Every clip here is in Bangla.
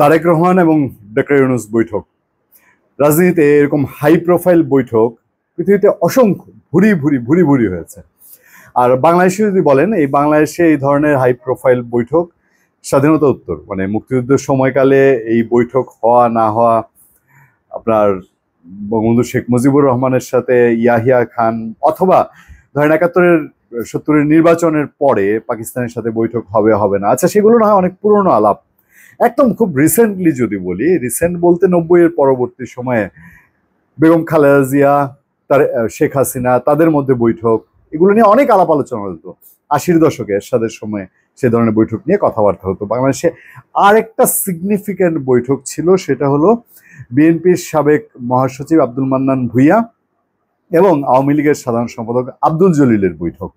তারেক রহমান এবং ডক্টর ইউনূস বৈঠক, রাজনীতিতে এরকম হাই প্রোফাইল বৈঠক পৃথিবীতে অসংখ্য ভুরি ভুরি ভুরি ভুরি হয়েছে। আর বাংলাদেশে যদি বলেন, এই বাংলাদেশে এই ধরনের হাই প্রোফাইল বৈঠক স্বাধীনতা উত্তর মানে মুক্তিযুদ্ধের সময়কালে এই বৈঠক হওয়া না হওয়া, আপনার বঙ্গবন্ধু শেখ মুজিবুর রহমানের সাথে ইয়াহিয়া খান, অথবা ধরেন ৭১-৭০ নির্বাচনের পরে পাকিস্তানের সাথে বৈঠক হবে হবে না, আচ্ছা সেগুলো না হয় অনেক পুরনো আলাপ। একদম খুব রিসেন্টলি যদি বলি, রিসেন্ট বলতে ৯০-এর পরবর্তী সময়ে বেগম খালেদা জিয়া, তার শেখ হাসিনা, তাদের মধ্যে বৈঠক, এগুলো নিয়ে অনেক আলাপ আলোচনা হতো। ৮০-এর দশকে এরশাদের সময় সে ধরনের বৈঠক নিয়ে কথাবার্তা হতো। বাংলাদেশে আরেকটা সিগনিফিক্যান্ট বৈঠক ছিল, সেটা হলো বিএনপির সাবেক মহাসচিব আব্দুল মান্নান ভূঁইয়া এবং আওয়ামী লীগের সাধারণ সম্পাদক আব্দুল জলিলের বৈঠক।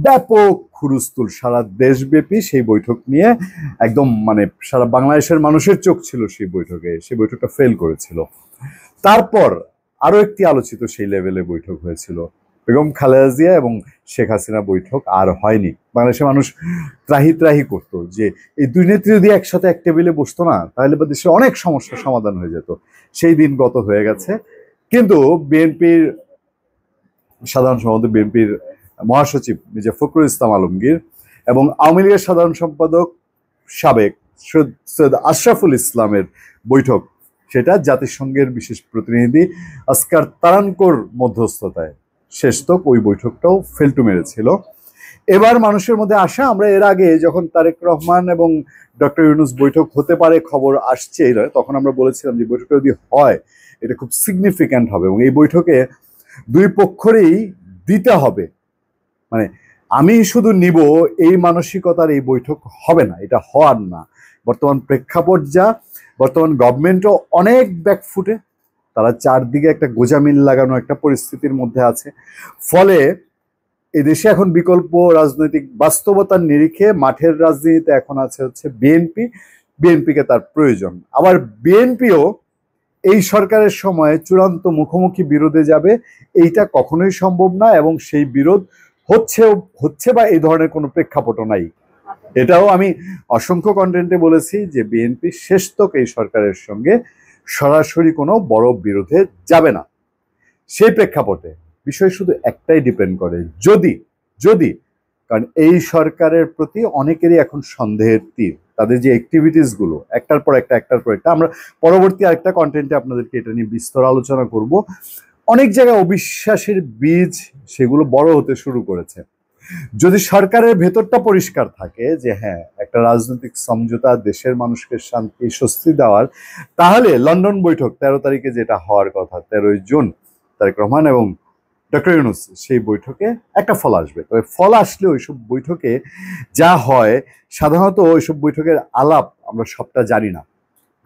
ব্যাপক হুলস্থুল সারা দেশব্যাপী সেই বৈঠক নিয়ে, একদম মানে সারা বাংলাদেশের মানুষের চোখ ছিল সেই বৈঠকে। সেই বৈঠকটা ফেল করেছিল। তারপর আরো একটি আলোচিত সেই লেভেলে বৈঠক হয়েছিল বেগম খালেদা জিয়া এবং শেখ হাসিনা বৈঠক, আর হয়নি। বাংলাদেশের মানুষ ত্রাহি ত্রাহি করতো যে এই দুই নেত্রী যদি একসাথে এক টেবিলে বসতো না, তাহলে দেশে অনেক সমস্যার সমাধান হয়ে যেত। সেই দিন গত হয়ে গেছে। কিন্তু বিএনপির সাধারণ সম্পাদক, বিএনপির মহাসচিব মির্জা ফখরুল ইসলাম আলমগীর এবং আওয়ামী লীগের সাধারণ সম্পাদক সাবেক সৈয়দ আশরাফুল ইসলামের বৈঠক, সেটা জাতিসংঘের বিশেষ প্রতিনিধি আসকার তারানকোর মধ্যস্থতায় শেষতক ওই বৈঠকটাও ফেলটু মেরেছিল। এবার মানুষের মধ্যে আশা, আমরা এর আগে যখন তারেক রহমান এবং ডক্টর ইউনূস বৈঠক হতে পারে খবর আসছে, তখন আমরা বলেছিলাম যে বৈঠকটা যদি হয় এটা খুব সিগনিফিক্যান্ট হবে এবং এই বৈঠকে দুই পক্ষেরই দিতে হবে। মানে আমি শুধু নিব এই মানসিকতার এই বৈঠক হবে না, এটা হওয়ার না। বর্তমান প্রেক্ষাপট যা, বর্তমান গভর্নমেন্টও অনেক ব্যাকফুটে, তারা চারদিকে একটা গোজামিল লাগানো একটা পরিস্থিতির মধ্যে আছে। ফলে এদেশে এখন বিকল্প রাজনৈতিক বাস্তবতার নিরিখে মাঠের রাজনীতিতে এখন আছে হচ্ছে বিএনপি। বিএনপিকে তার প্রয়োজন। আবার বিএনপিও এই সরকারের সময় চূড়ান্ত মুখোমুখি বিরোধে যাবে, এইটা কখনোই সম্ভব না এবং সেই বিরোধ হচ্ছে বা এই ধরনের কোনো প্রেক্ষাপটও নাই। এটাও আমি অসংখ্য কন্টেন্টে বলেছি যে বিএনপি শেষতক এই সরকারের সঙ্গে সরাসরি কোনো বড় বিরোধে যাবে না। সেই প্রেক্ষাপটে বিষয় শুধু একটাই ডিপেন্ড করে, যদি কারণ এই সরকারের প্রতি অনেকেরই এখন সন্দেহের তীর, তাদের যে অ্যাক্টিভিটিস গুলো একটার পর একটা আমরা পরবর্তী আরেকটা কন্টেন্টে আপনাদেরকে এটা নিয়ে বিস্তর আলোচনা করব। অনেক জায়গায় অবিশ্বাসের বীজ সেগুলো বড় হতে শুরু করেছে। যদি সরকারের ভেতরটা পরিষ্কার থাকে যে হ্যাঁ একটা রাজনৈতিক সমঝোতা দেশের মানুষকে শান্তি স্বস্তি দেওয়ার, তাহলে লন্ডন বৈঠক 13 তারিখে যেটা হওয়ার কথা, 13 জুন তারেক রহমান এবং ডক্টর ইউনূস, সেই বৈঠকে একটা ফল আসবে। তবে ফল আসলে ওইসব বৈঠকে যা হয়, সাধারণত ওইসব বৈঠকের আলাপ আমরা সবটা জানি না।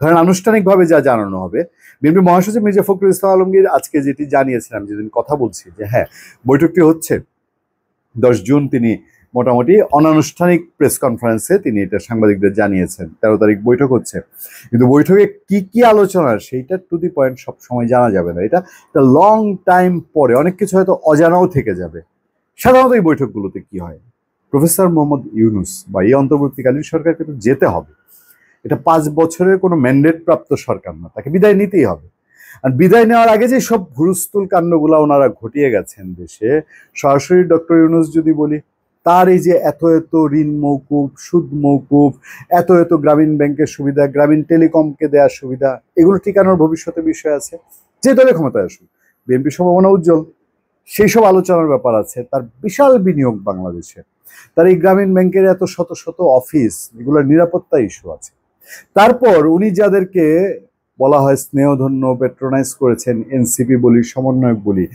ধরেন আনুষ্ঠানিকভাবে যা জানানো হবে, বিএনপি মহাসচিব মির্জা ফখরুল ইসলাম আলমগীর আজকে যেটি জানিয়েছিলাম, যেদিন কথা বলছি যে হ্যাঁ বৈঠকটি হচ্ছে 10 জুন, তিনি মোটামুটি অনানুষ্ঠানিক প্রেস কনফারেন্সে তিনি এটা সাংবাদিকদের জানিয়েছেন 13 তারিখ বৈঠক হচ্ছে। কিন্তু বৈঠকে কি কি আলোচনা সেইটা টু দি পয়েন্ট সব সময় জানা যাবে না। এটা একটা লং টাইম পরে অনেক কিছু হয়তো অজানাও থেকে যাবে। সাধারণত এই বৈঠকগুলোতে কি হয়, প্রফেসর মোহাম্মদ ইউনূস বা এই অন্তর্বর্তীকালীন সরকারকে তো যেতে হবে। এটা 5 বছরের কোনো ম্যান্ডেট প্রাপ্ত সরকার না, তাকে বিদায় নিতেই হবে। আর বিদায় নেওয়ার আগে যে সব হুলস্থুল কাণ্ডগুলো ওনারা ঘটিয়ে গেছেন দেশে, সরাসরি ডক্টর ইউনূস যদি বলি, তার এই যে এত ঋণ মৌকুফ, সুদ মৌকুফ, এত গ্রামীণ ব্যাংকের সুবিধা, গ্রামীণ টেলিকমকে দেওয়ার সুবিধা, এগুলো ঠিকানোর ভবিষ্যতে বিষয় আছে। যে দলের ক্ষমতায় আসুক, বিএনপির সম্ভাবনা উজ্জ্বল, সেই সব আলোচনার ব্যাপার আছে। তার বিশাল বিনিয়োগ বাংলাদেশে, তার এই গ্রামীণ ব্যাংকের এত শত শত অফিস, এগুলোর নিরাপত্তা ইস্যু আছে। তারপর উনি যাদেরকে বলা হয় স্নেহধন্য, পেট্রোনাইজ করেছেন, এনসিপি বলি, সমন্বয়ক বলি,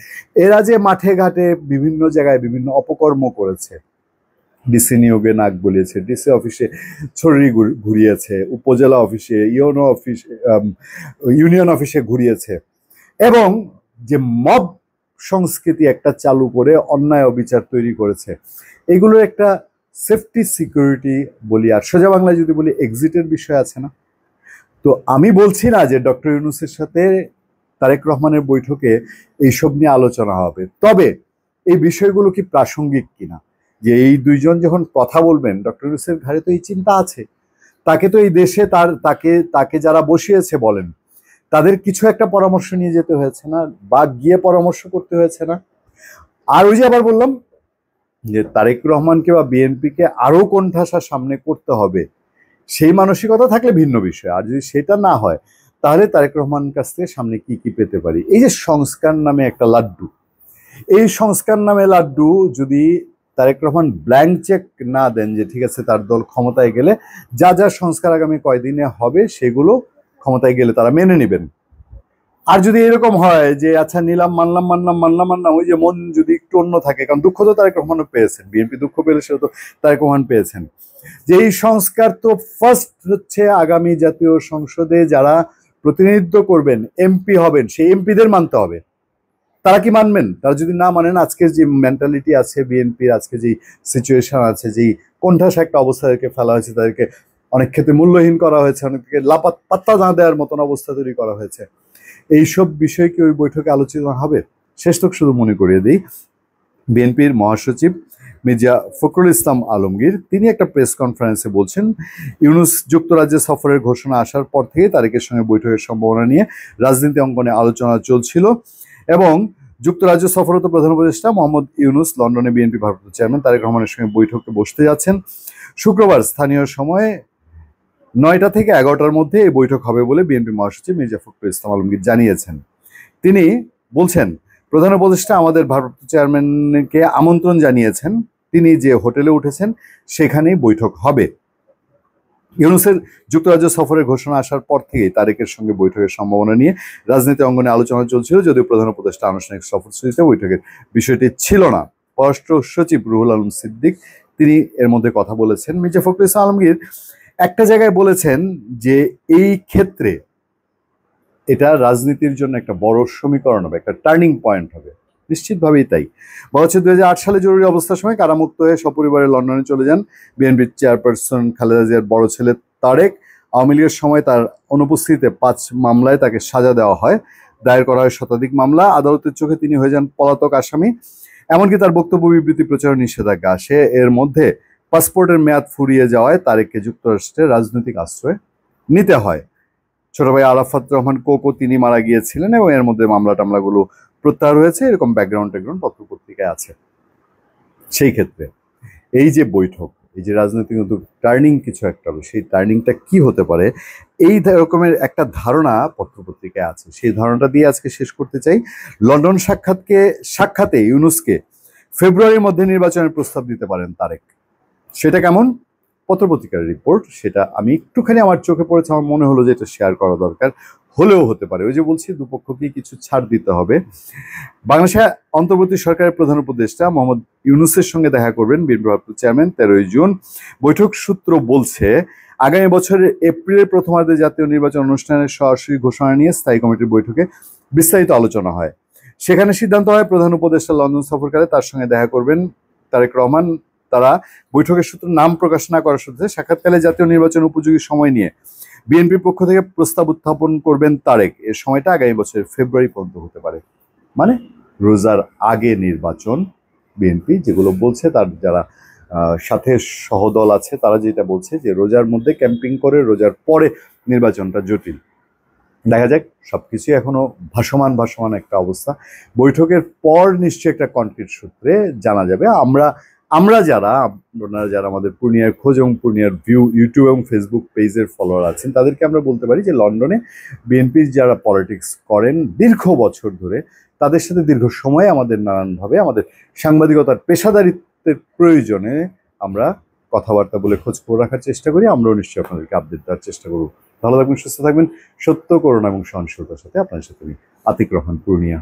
এরা যে মাঠে ঘাটে বিভিন্ন জায়গায় বিভিন্ন অপকর্ম করেছে, ডিসি নিয়োগে নাক গলিয়েছে, ডিসি অফিসে ছড়ি ঘুরিয়েছে, উপজেলা অফিসে, ইউনিয়ন অফিসে ঘুরিয়েছে এবং যে মব সংস্কৃতি একটা চালু করে অন্যায় অবিচার তৈরি করেছে, এগুলোর একটা সেফটি সিকিউরিটি বলি, আর সোজা বাংলায় যদি বলি এক্সিটের বিষয় আছে না। তো আমি বলছি না যে ডক্টর ইউনূসের সাথে তারেক রহমানের বৈঠকে এইসব নিয়ে আলোচনা হবে, তবে এই বিষয়গুলো কি প্রাসঙ্গিক কিনা, যে এই দুইজন যখন কথা বলবেন, ডক্টর ইউনূসের ঘাড়ে তো এই চিন্তা আছে, তাকে তো এই দেশে তাকে তাকে যারা বসিয়েছে বলেন, তাদের কিছু একটা পরামর্শ নিয়ে যেতে হয়েছে না, বা গিয়ে পরামর্শ করতে হয়েছে না? আর ওই যে আবার বললাম যে তারেক রহমানকে বা বিএনপিকে আরো কোণঠাসা সামনে করতে হবে, সেই মানসিকতা থাকলে ভিন্ন বিষয়। আর যদি সেটা না হয়, তাহলে তারেক রহমানের কাছ থেকে সামনে কি কি পেতে পারি? এই যে সংস্কার নামে একটা লাড্ডু, এই সংস্কার নামে লাড্ডু যদি তারেক রহমান ব্ল্যাঙ্ক চেক না দেন যে ঠিক আছে তার দল ক্ষমতায় গেলে যা যা সংস্কার আগামী কয়দিনে হবে সেগুলো ক্ষমতায় গেলে তারা মেনে নেবেন, আর যদি এরকম হয় যে আচ্ছা নিলাম, মানলাম মানলাম মানলাম মানলাম, ওই যে মন যদি একটু অন্য থাকে, কারণ দুঃখ তো তারেক রহমানও পেয়েছেন, বিএনপি দুঃখ পেলে সেটা তো তারেক রহমান পেয়েছেন, যে এই সংস্কার তো ফার্স্ট হচ্ছে আগামী জাতীয় সংসদে যারা প্রতিনিধিত্ব করবেন, এমপি হবেন, সেই এমপিদের মানতে হবে। তারা কি মানবেন? তারা যদি না মানেন, আজকের যে মেন্টালিটি আছে বিএনপির, আজকে যে সিচুয়েশন আছে, যেই কোণঠাসা একটা অবস্থাকে ফেলা হয়েছে, তাদেরকে অনেক ক্ষেত্রে মূল্যহীন করা হয়েছে, অনেককে পাত্তা না দেওয়ার মতন অবস্থা তৈরি করা হয়েছে, এইসব বিষয় কি ওই বৈঠকে আলোচনা হবে? শেষ তো শুধু মনে করিয়ে দিই, বিএনপির মহাসচিব মির্জা ফখরুল ইসলাম আলমগীর তিনি একটা প্রেস কনফারেন্সে বলছেন, ইউনূস যুক্তরাজ্যে সফরের ঘোষণা আসার পর থেকে তারেকের সঙ্গে বৈঠকের সম্ভাবনা নিয়ে রাজনীতি অঙ্গনে আলোচনা চলছিল এবং যুক্তরাজ্য সফররত প্রধান উপদেষ্টা মোহাম্মদ ইউনূস লন্ডনে বিএনপি ভারপ্রাপ্ত চেয়ারম্যান তারেক রহমানের সঙ্গে বৈঠকে বসতে যাচ্ছেন। শুক্রবার স্থানীয় সময়ে 9টা থেকে 11টার মধ্যে এই বৈঠক হবে বলে বিএনপি মহাসচিব মির্জা ফখরুল ইসলাম আলমগীর জানিয়েছেন। তিনি বলছেন, প্রধান উপদেষ্টা আমাদের ভারপ্রাপ্ত চেয়ারম্যানকে আমন্ত্রণ জানিয়েছেন, তিনি যে হোটেলে উঠেছেন সেখানেই বৈঠক হবে। ইউনূসের যুক্তরাজ্য সফরের ঘোষণা আসার পর থেকেই তারেকের সঙ্গে বৈঠকের সম্ভাবনা নিয়ে রাজনীতি অঙ্গনে আলোচনা চলছিল, যদিও প্রধান উপদেষ্টা আনুষ্ঠানিক সফরসূচিতে বৈঠকের বিষয়টি ছিল না। পররাষ্ট্র সচিব রুহুল আলম সিদ্দিক তিনি এর মধ্যে কথা বলেছেন। মির্জা ফখরুল ইসলাম আলমগীর একটা জায়গায় বলেছেন যে এই ক্ষেত্রে এটা রাজনীতির জন্য একটা বড় সমীকরণ হবে, একটা টার্নিং পয়েন্ট হবে, নিশ্চিতভাবেই তাই। বলা হচ্ছে 2008 সালে জরুরি অবস্থার সময় কারামুক্ত হয়ে সপরিবারে লন্ডনে চলে যান বিএনপির চেয়ারপারসন খালেদা জিয়ার বড় ছেলে তারেক। আওয়ামী লীগের সময় তার অনুপস্থিতিতে 5 মামলায় তাকে সাজা দেওয়া হয়, দায়ের করা হয় শতাধিক মামলা। আদালতের চোখে তিনি হয়ে যান পলাতক আসামি, এমনকি তার বক্তব্য বিবৃতি প্রচারের নিষেধাজ্ঞা আসে। এর মধ্যে পাসপোর্টের মেয়াদ ফুরিয়ে যাওয়ায় তারেককে যুক্তরাষ্ট্রের রাজনৈতিক আশ্রয় নিতে হয়। ছোট ভাই আরাফাত রহমান কোকো তিনি মারা গিয়েছিলেন এবং এর মধ্যে মামলা টামলাগুলো প্রত্যাহার হয়েছে, এরকম ব্যাকগ্রাউন্ড পত্র পত্রিকায় আছে। সেই ক্ষেত্রে এই যে বৈঠক, এই যে রাজনৈতিক টার্নিং কিছু একটা হবে, সেই টার্নিংটা কি হতে পারে, এই রকমের একটা ধারণা পত্র পত্রিকায় আছে। সেই ধারণাটা দিয়ে আজকে শেষ করতে চাই। লন্ডন সাক্ষাতে ইউনূসকে ফেব্রুয়ারির মধ্যে নির্বাচনের প্রস্তাব দিতে পারেন তারেক। সেটা কেমন? পত্রপত্রিকার রিপোর্ট, সেটা আমি একটুখানি আমার চোখে পড়েছে, আমার মনে হলো যে এটা শেয়ার করা দরকার, হলেও হতে পারে। ওই যে বলছি, দুপক্ষকেই কিছু ছাড় দিতে হবে। বাংলাদেশে অন্তর্বর্তী সরকারের প্রধান উপদেষ্টা মোহাম্মদ ইউনূসের সঙ্গে দেখা করবেন বিএনপি ভারপ্রাপ্ত চেয়ারম্যান 13ই জুন। বৈঠক সূত্র বলছে, আগামী বছরের এপ্রিলের প্রথমার্ধে জাতীয় নির্বাচন অনুষ্ঠানের সরাসরি ঘোষণা নিয়ে স্থায়ী কমিটির বৈঠকে বিস্তারিত আলোচনা হয়। সেখানে সিদ্ধান্ত হয় প্রধান উপদেষ্টা লন্ডন সফরকালে তার সঙ্গে দেখা করবেন তারেক রহমান। তারা বৈঠকের সূত্র নাম প্রকাশ না করার সাথে সাক্ষাৎকালে জাতীয় নির্বাচন উপযোগী সময় নিয়ে বিএনপির পক্ষ থেকে প্রস্তাব উত্থাপন করবেন তারেক। এর সময়টা আগামী বছরের ফেব্রুয়ারি পর্যন্ত হতে পারে, মানে রোজার আগে নির্বাচন। বিএনপি যেগুলো বলছে, তার যারা সাথে সহদল আছে তারা যেটা বলছে যে রোজার মধ্যে ক্যাম্পিং করে রোজার পরে নির্বাচনটা জটিল। দেখা যাক, সবকিছুই এখনো ভাসমান একটা অবস্থা। বৈঠকের পর নিশ্চয়ই একটা কনক্রিট সূত্রে জানা যাবে। আমরা যারা আপনারা যারা আমাদের পূর্ণিয়ার খোঁজ এবং পূর্ণিয়ার ভিউ ইউটিউব এবং ফেসবুক পেজের ফলোয়ার আছেন, তাদেরকে আমরা বলতে পারি যে লন্ডনে বিএনপির যারা পলিটিক্স করেন দীর্ঘ বছর ধরে, তাদের সাথে দীর্ঘ সময় আমাদের নানানভাবে আমাদের সাংবাদিকতার পেশাদারিত্বের প্রয়োজনে আমরা কথাবার্তা বলে খোঁজ খবর রাখার চেষ্টা করি। আমরাও নিশ্চয়ই আপনাদেরকে আপডেট দেওয়ার চেষ্টা করব। ভালো থাকবেন, সুস্থ থাকবেন, সত্য, করুণা এবং সহনশীলতার সাথে আপনাদের সাথে আমি আতিক রহমান, পূর্ণিয়া।